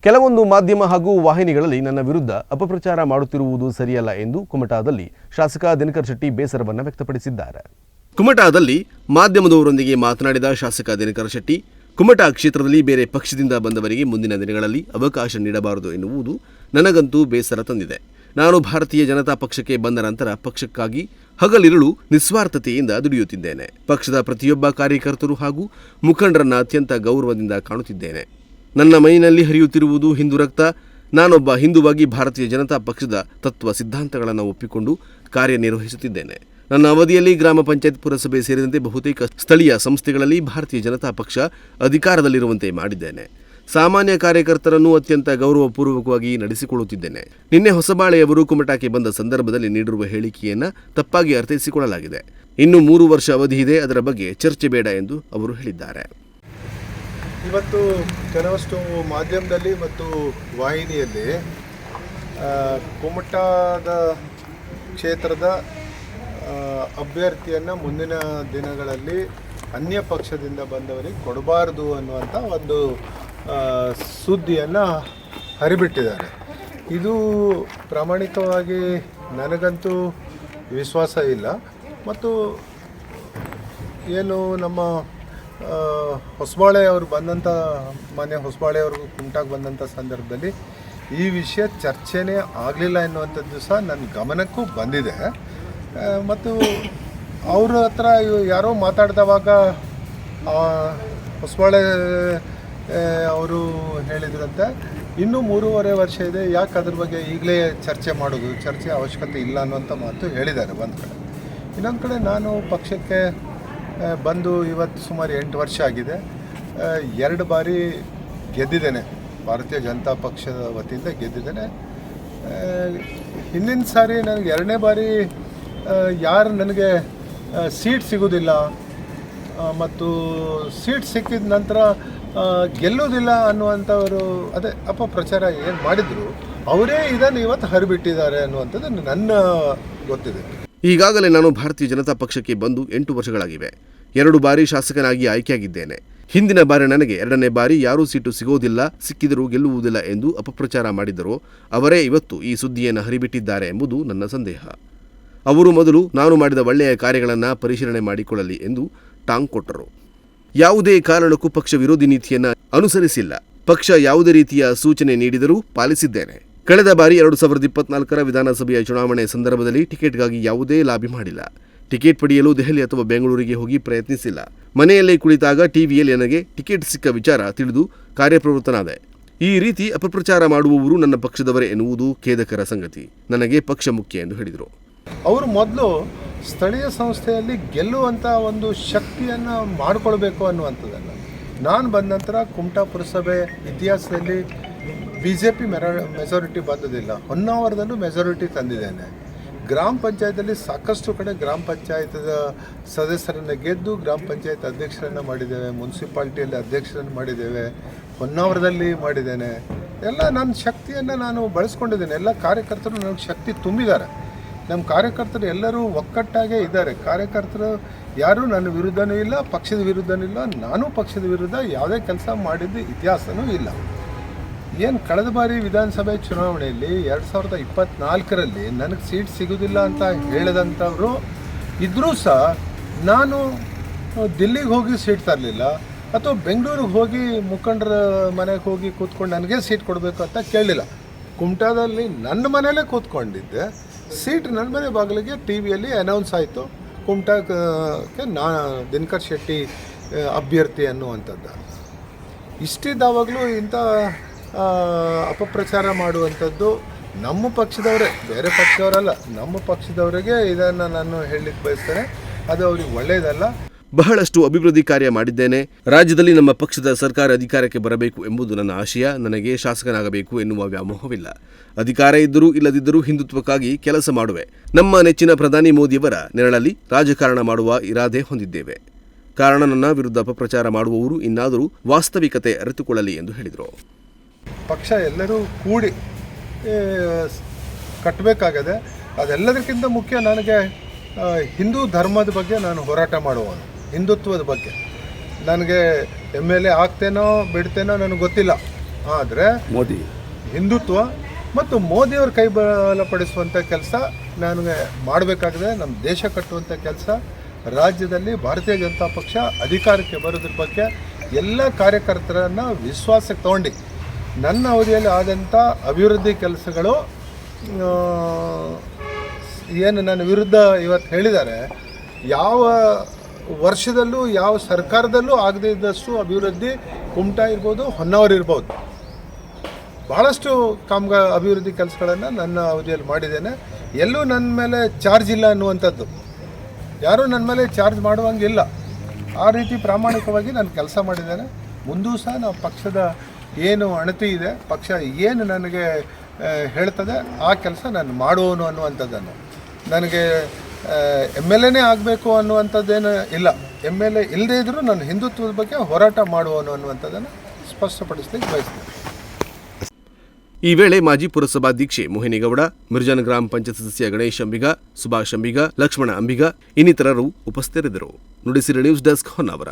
ಕೆಲವೊಂದು ಮಾಧ್ಯಮ ಹಾಗೂ ವಾಹಿನಿಗಳಲ್ಲಿ ನನ್ನ ವಿರುದ್ಧ ಅಪಪ್ರಚಾರ ಮಾಡುತ್ತಿರುವುದು ಸರಿಯಲ್ಲ ಎಂದು ಕುಮಟಾದಲ್ಲಿ ಶಾಸಕ ದಿನಕರ್ ಶೆಟ್ಟಿ ಬೇಸರವನ್ನು ವ್ಯಕ್ತಪಡಿಸಿದ್ದಾರೆ. ಕುಮಟಾದಲ್ಲಿ ಮಾಧ್ಯಮದವರೊಂದಿಗೆ ಮಾತನಾಡಿದ ಶಾಸಕ ದಿನಕರ್ ಶೆಟ್ಟಿ, ಕುಮಟಾ ಕ್ಷೇತ್ರದಲ್ಲಿ ಬೇರೆ ಪಕ್ಷದಿಂದ ಬಂದವರಿಗೆ ಮುಂದಿನ ದಿನಗಳಲ್ಲಿ ಅವಕಾಶ ನೀಡಬಾರದು ಎನ್ನುವುದು ನನಗಂತೂ ಬೇಸರ ತಂದಿದೆ. ನಾನು ಭಾರತೀಯ ಜನತಾ ಪಕ್ಷಕ್ಕೆ ಬಂದ ನಂತರ ಪಕ್ಷಕ್ಕಾಗಿ ಹಗಲಿರುಳು ನಿಸ್ವಾರ್ಥತೆಯಿಂದ ದುಡಿಯುತ್ತಿದ್ದೇನೆ. ಪಕ್ಷದ ಪ್ರತಿಯೊಬ್ಬ ಕಾರ್ಯಕರ್ತರು ಹಾಗೂ ಮುಖಂಡರನ್ನ ಅತ್ಯಂತ ಗೌರವದಿಂದ ಕಾಣುತ್ತಿದ್ದೇನೆ. ನನ್ನ ಮೈನಲ್ಲಿ ಹರಿಯುತ್ತಿರುವುದು ಹಿಂದೂ ರಕ್ತ. ನಾನೊಬ್ಬ ಹಿಂದೂವಾಗಿ ಭಾರತೀಯ ಜನತಾ ಪಕ್ಷದ ತತ್ವ ಸಿದ್ಧಾಂತಗಳನ್ನು ಒಪ್ಪಿಕೊಂಡು ಕಾರ್ಯನಿರ್ವಹಿಸುತ್ತಿದ್ದೇನೆ. ನನ್ನ ಅವಧಿಯಲ್ಲಿ ಗ್ರಾಮ ಪಂಚಾಯತ್, ಪುರಸಭೆ ಸೇರಿದಂತೆ ಬಹುತೇಕ ಸ್ಥಳೀಯ ಸಂಸ್ಥೆಗಳಲ್ಲಿ ಭಾರತೀಯ ಜನತಾ ಪಕ್ಷ ಅಧಿಕಾರದಲ್ಲಿರುವಂತೆ ಮಾಡಿದ್ದೇನೆ. ಸಾಮಾನ್ಯ ಕಾರ್ಯಕರ್ತರನ್ನು ಅತ್ಯಂತ ಗೌರವಪೂರ್ವಕವಾಗಿ ನಡೆಸಿಕೊಳ್ಳುತ್ತಿದ್ದೇನೆ. ನಿನ್ನೆ ಹೊಸಬಾಳೆಯವರು ಕುಮಟಾಕ್ಕೆ ಬಂದ ಸಂದರ್ಭದಲ್ಲಿ ನೀಡಿರುವ ಹೇಳಿಕೆಯನ್ನು ತಪ್ಪಾಗಿ ಅರ್ಥೈಸಿಕೊಳ್ಳಲಾಗಿದೆ. ಇನ್ನು 3 ವರ್ಷ ಅವಧಿ ಇದೆ, ಅದರ ಬಗ್ಗೆ ಚರ್ಚೆ ಬೇಡ ಎಂದು ಅವರು ಹೇಳಿದ್ದಾರೆ. ಇವತ್ತು ಕೆಲವಷ್ಟು ಮಾಧ್ಯಮದಲ್ಲಿ ಮತ್ತು ವಾಹಿನಿಯಲ್ಲಿ ಕುಮಟಾದ ಕ್ಷೇತ್ರದ ಅಭ್ಯರ್ಥಿಯನ್ನು ಮುಂದಿನ ದಿನಗಳಲ್ಲಿ ಅನ್ಯ ಪಕ್ಷದಿಂದ ಬಂದವರಿಗೆ ಕೊಡಬಾರ್ದು ಅನ್ನುವಂಥ ಒಂದು ಸುದ್ದಿಯನ್ನು ಹರಿಬಿಟ್ಟಿದ್ದಾರೆ. ಇದು ಪ್ರಾಮಾಣಿಕವಾಗಿ ನನಗಂತೂ ವಿಶ್ವಾಸ ಇಲ್ಲ. ಮತ್ತು ಏನು ನಮ್ಮ ಹೊಸಬಾಳೆ ಅವರು ಬಂದಂಥ ಹೊಸಬಾಳೆಯವರು ಕುಮಟಾಗೆ ಬಂದಂಥ ಸಂದರ್ಭದಲ್ಲಿ ಈ ವಿಷಯ ಚರ್ಚೆನೇ ಆಗಲಿಲ್ಲ ಎನ್ನುವಂಥದ್ದು ಸಹ ನನ್ನ ಗಮನಕ್ಕೂ ಬಂದಿದೆ. ಮತ್ತು ಅವ್ರ ಹತ್ರ ಯಾರೋ ಮಾತಾಡಿದವಾಗ ಹೊಸಬಾಳೆ ಅವರು ಹೇಳಿದ್ರಂತೆ ಇನ್ನೂ 3.5 ವರ್ಷ ಇದೆ, ಯಾಕೆ ಅದ್ರ ಬಗ್ಗೆ ಈಗಲೇ ಚರ್ಚೆ ಮಾಡೋದು, ಚರ್ಚೆ ಅವಶ್ಯಕತೆ ಇಲ್ಲ ಅನ್ನುವಂಥ ಮಾತು ಹೇಳಿದ್ದಾರೆ ಒಂದು ಕಡೆ. ಇನ್ನೊಂದು ಕಡೆ ನಾನು ಪಕ್ಷಕ್ಕೆ ಬಂದು ಇವತ್ತು ಸುಮಾರು 8 ವರ್ಷ ಆಗಿದೆ. 2 ಬಾರಿ ಗೆದ್ದಿದ್ದೇನೆ, ಭಾರತೀಯ ಜನತಾ ಪಕ್ಷದ ವತಿಯಿಂದ ಗೆದ್ದಿದ್ದೇನೆ. ಹಿಂದಿನ ಸಾರಿ ನನಗೆ 2ನೇ ಬಾರಿ ಯಾರು ನನಗೆ ಸೀಟ್ ಸಿಗೋದಿಲ್ಲ ಮತ್ತು ಸೀಟ್ ಸಿಕ್ಕಿದ ನಂತರ ಗೆಲ್ಲೋದಿಲ್ಲ ಅನ್ನುವಂಥವರು ಅದೇ ಅಪಪ್ರಚಾರ ಏನು ಮಾಡಿದ್ರು ಅವರೇ ಇದನ್ನು ಇವತ್ತು ಹರಿಬಿಟ್ಟಿದ್ದಾರೆ ಅನ್ನುವಂಥದ್ದು ನನ್ನ ಗೊತ್ತಿದೆ. ಈಗಾಗಲೇ ನಾನು ಭಾರತೀಯ ಜನತಾ ಪಕ್ಷಕ್ಕೆ ಬಂದು 8 ವರ್ಷಗಳಾಗಿವೆ. 2 ಬಾರಿ ಶಾಸಕನಾಗಿ ಆಯ್ಕೆಯಾಗಿದ್ದೇನೆ. ಹಿಂದಿನ ಬಾರಿ ನನಗೆ 2ನೇ ಬಾರಿ ಯಾರೂ ಸೀಟು ಸಿಗೋದಿಲ್ಲ, ಸಿಕ್ಕಿದರೂ ಗೆಲ್ಲುವುದಿಲ್ಲ ಎಂದು ಅಪಪ್ರಚಾರ ಮಾಡಿದ್ದರೋ ಅವರೇ ಇವತ್ತು ಈ ಸುದ್ದಿಯನ್ನು ಹರಿಬಿಟ್ಟಿದ್ದಾರೆ ಎಂಬುದು ನನ್ನ ಸಂದೇಹ. ಅವರು ಮೊದಲು ನಾನು ಮಾಡಿದ ಒಳ್ಳೆಯ ಕಾರ್ಯಗಳನ್ನು ಪರಿಶೀಲನೆ ಮಾಡಿಕೊಳ್ಳಲಿ ಎಂದು ಟಾಂಗ್ ಕೊಟ್ಟರು. ಯಾವುದೇ ಕಾರಣಕ್ಕೂ ಪಕ್ಷ ವಿರೋಧಿ ನೀತಿಯನ್ನು ಅನುಸರಿಸಿಲ್ಲ. ಪಕ್ಷ ಯಾವುದೇ ರೀತಿಯ ಸೂಚನೆ ನೀಡಿದರೂ ಪಾಲಿಸಿದ್ದೇನೆ. ಕಳೆದ ಬಾರಿ 2024ರ ವಿಧಾನಸಭೆಯ ಚುನಾವಣೆ ಸಂದರ್ಭದಲ್ಲಿ ಟಿಕೆಟ್ಗಾಗಿ ಯಾವುದೇ ಲಾಬಿ ಮಾಡಿಲ್ಲ. ಟಿಕೆಟ್ ಪಡೆಯಲು ದೆಹಲಿ ಅಥವಾ ಬೆಂಗಳೂರಿಗೆ ಹೋಗಿ ಪ್ರಯತ್ನಿಸಿಲ್ಲ. ಮನೆಯಲ್ಲೇ ಕುಳಿತಾಗ ಟಿವಿಯಲ್ಲಿ ನನಗೆ ಟಿಕೆಟ್ ಸಿಕ್ಕ ವಿಚಾರ ತಿಳಿದು ಕಾರ್ಯಪ್ರವೃತ್ತನಾದೆ. ಈ ರೀತಿ ಅಪಪ್ರಚಾರ ಮಾಡುವವರು ನನ್ನ ಪಕ್ಷದವರೇ ಎನ್ನುವುದು ಖೇದಕರ ಸಂಗತಿ. ನನಗೆ ಪಕ್ಷ ಮುಖ್ಯ ಎಂದು ಹೇಳಿದರು. ಅವರು ಮೊದಲು ಸ್ಥಳೀಯ ಸಂಸ್ಥೆಯಲ್ಲಿ ಗೆಲ್ಲುವಂಥ ಒಂದು ಶಕ್ತಿಯನ್ನು ಮಾಡಿಕೊಳ್ಬೇಕು ಅನ್ನುವಂಥದ್ದನ್ನು ನಾನು ಬಂದ ನಂತರ ಕುಮಟಾ ಪುರಸಭೆ ಇತಿಹಾಸದಲ್ಲಿ BJP ಮೆಜಾರಿಟಿ ಬಂದದಿಲ್ಲ. ಹೊನ್ನಾವರದಲ್ಲೂ ಮೆಜಾರಿಟಿ ತಂದಿದ್ದೇನೆ. ಗ್ರಾಮ ಪಂಚಾಯತಲ್ಲಿ ಸಾಕಷ್ಟು ಕಡೆ ಗ್ರಾಮ ಪಂಚಾಯತದ ಸದಸ್ಯರನ್ನು ಗೆದ್ದು ಗ್ರಾಮ ಪಂಚಾಯತ್ ಅಧ್ಯಕ್ಷರನ್ನು ಮಾಡಿದ್ದೇವೆ, ಮುನ್ಸಿಪಾಲ್ಟಿಯಲ್ಲಿ ಅಧ್ಯಕ್ಷರನ್ನು ಮಾಡಿದ್ದೇವೆ, ಹೊನ್ನಾವರದಲ್ಲಿ ಮಾಡಿದ್ದೇನೆ. ಎಲ್ಲ ನನ್ನ ಶಕ್ತಿಯನ್ನು ನಾನು ಬಳಸ್ಕೊಂಡಿದ್ದೇನೆ. ಎಲ್ಲ ಕಾರ್ಯಕರ್ತರು ನನಗೆ ಶಕ್ತಿ ತುಂಬಿದ್ದಾರೆ. ನಮ್ಮ ಕಾರ್ಯಕರ್ತರು ಎಲ್ಲರೂ ಒಕ್ಕಟ್ಟಾಗೇ ಇದ್ದಾರೆ. ಕಾರ್ಯಕರ್ತರು ಯಾರೂ ನನ್ನ ವಿರುದ್ಧನೂ ಇಲ್ಲ, ಪಕ್ಷದ ವಿರುದ್ಧನೂ ಇಲ್ಲ. ನಾನು ಪಕ್ಷದ ವಿರುದ್ಧ ಯಾವುದೇ ಕೆಲಸ ಮಾಡಿದ್ದು ಇತಿಹಾಸನೂ ಇಲ್ಲ. ಏನು ಕಳೆದ ಬಾರಿ ವಿಧಾನಸಭೆ ಚುನಾವಣೆಯಲ್ಲಿ 2024ರಲ್ಲಿ ನನಗೆ ಸೀಟ್ ಸಿಗೋದಿಲ್ಲ ಅಂತ ಹೇಳಿದಂಥವರು ಇದ್ದರೂ ಸಹ ನಾನು ದಿಲ್ಲಿಗೆ ಹೋಗಿ ಸೀಟ್ ತರಲಿಲ್ಲ ಅಥವಾ ಬೆಂಗಳೂರಿಗೆ ಹೋಗಿ ಮುಖಂಡರ ಮನೆಗೆ ಹೋಗಿ ಕೂತ್ಕೊಂಡು ನನಗೆ ಸೀಟ್ ಕೊಡಬೇಕು ಅಂತ ಕೇಳಲಿಲ್ಲ. ಕುಮಟಾದಲ್ಲಿ ನನ್ನ ಮನೆಯಲ್ಲೇ ಕೂತ್ಕೊಂಡಿದ್ದೆ. ಸೀಟ್ ನನ್ನ ಮನೆ ಬಾಗಿಲಿಗೆ ಟಿವಿಯಲ್ಲಿ ಅನೌನ್ಸ್ ಆಯಿತು, ಕುಮಟಾಕ್ಕೆ ದಿನಕರ್ ಶೆಟ್ಟಿ ಅಭ್ಯರ್ಥಿ ಅನ್ನುವಂಥದ್ದು. ಇಷ್ಟಿದ್ದಾವಾಗಲೂ ಇಂಥ ಅಪಪ್ರಚಾರ ಮಾಡುವಂಥದ್ದು ನಮ್ಮ ಪಕ್ಷದವರೇ, ಬೇರೆ ಪಕ್ಷದವರಲ್ಲ, ನಮ್ಮ ಪಕ್ಷದವರಿಗೆ ಇದನ್ನು ನಾನು ಹೇಳಲಿಕ್ಕೆ ಬಯಸ್ತೇನೆ. ಅದು ಅವ್ರಿಗೆ ಒಳ್ಳೆಯದಲ್ಲ. ಬಹಳಷ್ಟು ಅಭಿವೃದ್ಧಿ ಕಾರ್ಯ ಮಾಡಿದ್ದೇನೆ. ರಾಜ್ಯದಲ್ಲಿ ನಮ್ಮ ಪಕ್ಷದ ಸರ್ಕಾರ ಅಧಿಕಾರಕ್ಕೆ ಬರಬೇಕು ಎಂಬುದು ನನ್ನ ಆಶಯ. ನನಗೆ ಶಾಸಕನಾಗಬೇಕು ಎನ್ನುವ ವ್ಯಾಮೋಹವಿಲ್ಲ. ಅಧಿಕಾರ ಇದ್ದರೂ ಇಲ್ಲದಿದ್ದರೂ ಹಿಂದುತ್ವಕ್ಕಾಗಿ ಕೆಲಸ ಮಾಡುವೆ. ನಮ್ಮ ನೆಚ್ಚಿನ ಪ್ರಧಾನಿ ಮೋದಿಯವರ ನೆರಳಲ್ಲಿ ರಾಜಕಾರಣ ಮಾಡುವ ಇರಾದೆ ಹೊಂದಿದ್ದೇವೆ. ಕಾರಣ ನನ್ನ ವಿರುದ್ಧ ಅಪಪ್ರಚಾರ ಮಾಡುವವರು ಇನ್ನಾದರೂ ವಾಸ್ತವಿಕತೆ ಅರಿತುಕೊಳ್ಳಲಿ ಎಂದು ಹೇಳಿದರು. ಪಕ್ಷ ಎಲ್ಲರೂ ಕೂಡಿ ಕಟ್ಟಬೇಕಾಗದೆ. ಅದೆಲ್ಲದಕ್ಕಿಂತ ಮುಖ್ಯ ನನಗೆ ಹಿಂದೂ ಧರ್ಮದ ಬಗ್ಗೆ ನಾನು ಹೋರಾಟ ಮಾಡುವವನು, ಹಿಂದುತ್ವದ ಬಗ್ಗೆ. ನನಗೆ MLA ಆಗ್ತೇನೋ ಬಿಡ್ತೇನೋ ನನಗೆ ಗೊತ್ತಿಲ್ಲ. ಆದರೆ ಮೋದಿ ಹಿಂದುತ್ವ ಮತ್ತು ಮೋದಿಯವ್ರ ಕೈ ಬಲಪಡಿಸುವಂಥ ಕೆಲಸ ನನಗೆ ಮಾಡಬೇಕಾಗಿದೆ. ನಮ್ಮ ದೇಶ ಕಟ್ಟುವಂಥ ಕೆಲಸ, ರಾಜ್ಯದಲ್ಲಿ ಭಾರತೀಯ ಜನತಾ ಪಕ್ಷ ಅಧಿಕಾರಕ್ಕೆ ಬರೋದ್ರ ಬಗ್ಗೆ ಎಲ್ಲ ಕಾರ್ಯಕರ್ತರನ್ನು ವಿಶ್ವಾಸಕ್ಕೆ ತಗೊಂಡು ನನ್ನ ಅವಧಿಯಲ್ಲಿ ಆದಂಥ ಅಭಿವೃದ್ಧಿ ಕೆಲಸಗಳು ಏನು ನನ್ನ ವಿರುದ್ಧ ಇವತ್ತು ಹೇಳಿದ್ದಾರೆ, ಯಾವ ವರ್ಷದಲ್ಲೂ ಯಾವ ಸರ್ಕಾರದಲ್ಲೂ ಆಗದೇ ಇದ್ದಷ್ಟು ಅಭಿವೃದ್ಧಿ ಕುಮಟಾ ಇರ್ಬೋದು, ಹೊನ್ನಾವರ ಇರ್ಬೋದು, ಭಾಳಷ್ಟು ಅಭಿವೃದ್ಧಿ ಕೆಲಸಗಳನ್ನು ನನ್ನ ಅವಧಿಯಲ್ಲಿ ಮಾಡಿದ್ದೇನೆ. ಎಲ್ಲೂ ನನ್ನ ಮೇಲೆ ಚಾರ್ಜ್ ಇಲ್ಲ ಅನ್ನುವಂಥದ್ದು, ಯಾರೂ ನನ್ನ ಮೇಲೆ ಚಾರ್ಜ್ ಮಾಡುವಂಗಿಲ್ಲ. ಆ ರೀತಿ ಪ್ರಾಮಾಣಿಕವಾಗಿ ನಾನು ಕೆಲಸ ಮಾಡಿದ್ದೇನೆ. ಮುಂದೂ ಸಹ ನಾವು ಪಕ್ಷದ ಏನು ಅಣತಿ ಇದೆ, ಪಕ್ಷ ಏನು ನನಗೆ ಹೇಳ್ತದೆ ಆ ಕೆಲಸ ನಾನು ಮಾಡುವನು ಅನ್ನುವಂಥದ್ದನ್ನು. ನನಗೆ MLA ಆಗಬೇಕು ಅನ್ನುವಂಥದ್ದೇನು ಇಲ್ಲ, MLA ಇಲ್ಲದೇ ಇದ್ದರೂ ನಾನು ಹಿಂದುತ್ವದ ಬಗ್ಗೆ ಹೋರಾಟ ಮಾಡುವನು ಅನ್ನುವಂಥದ್ದನ್ನು ಸ್ಪಷ್ಟಪಡಿಸ್ಲಿಕ್ಕೆ ಬಯಸ್ತೀನಿ. ಈ ವೇಳೆ ಮಾಜಿ ಪುರಸಭಾಧ್ಯಕ್ಷೆ ಮೋಹಿನಿಗೌಡ, ಮಿರ್ಜಾನ್ ಗ್ರಾಮ ಪಂಚಾಯತ್ ಸದಸ್ಯ ಗಣೇಶ್ ಅಂಬಿಗ, ಸುಭಾಷ್ ಅಂಬಿಗ, ಲಕ್ಷ್ಮಣ ಅಂಬಿಗ ಇನ್ನಿತರರು ಉಪಸ್ಥಿತರಿದ್ದರು. Nudisiri news desk Honnavar.